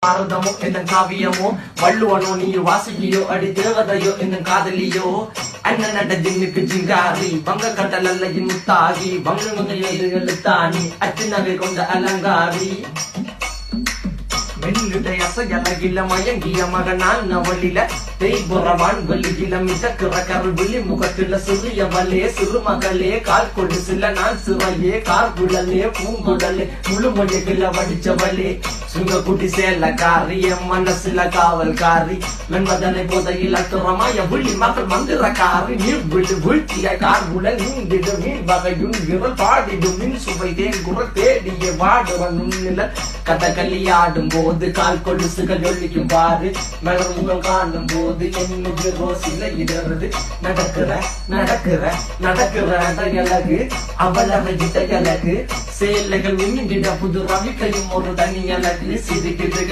பாரதமோ என்ன காவியமோ வள்ளுவனோ நீ வாசிக்கியோ அடி தேவதையோ என்ன காதலியோ அண்ணன் நட ஜின்னுக்கு ஜிங்காரி வங்க கடல் அல்லையின் முத்தாகி வங்க எழுத்தாணி அச்சு நகை கொண்ட அலங்காரி மெல்லுடைய அசையலகில மயங்கிய மகனான் நவளில தேய்புறவான் வெளியில மிதக்கிற கருவிழி முகத்தில சிறியவளே சிறுமகளே கால் கொண்டு சில நான் சிறையே கார்குழலே பூங்குடலே முழுமொழிகள வடிச்சவளே சுங்கக்குட்டி சேலக்காரி என் மனசுல காவல்காரி மென்பதனை போதையில் அத்துறமாய விழி மகள் மந்திரக்காரி நீர் விழு வீழ்த்திய கார்குழல் நீண்டிடு மீன் வகையும் விரல் பாடிடும் மின் சுவை தேங்குற தேடிய வாடுவ நுண்ணில கதகளி ஆடும் போது கால் கொலுசுகள் ஒழிக்கும் பாரு மலர் முகம் காணும் போது என்னுடைய ரோசில இடறது நடக்கிற நடக்கிற நடக்கிற அழகு அவளவை அழகு சேலைகள் உண்ணிட புது ரவிக்கையும் ஒரு தனி அழகு சிரிக்குதுகள்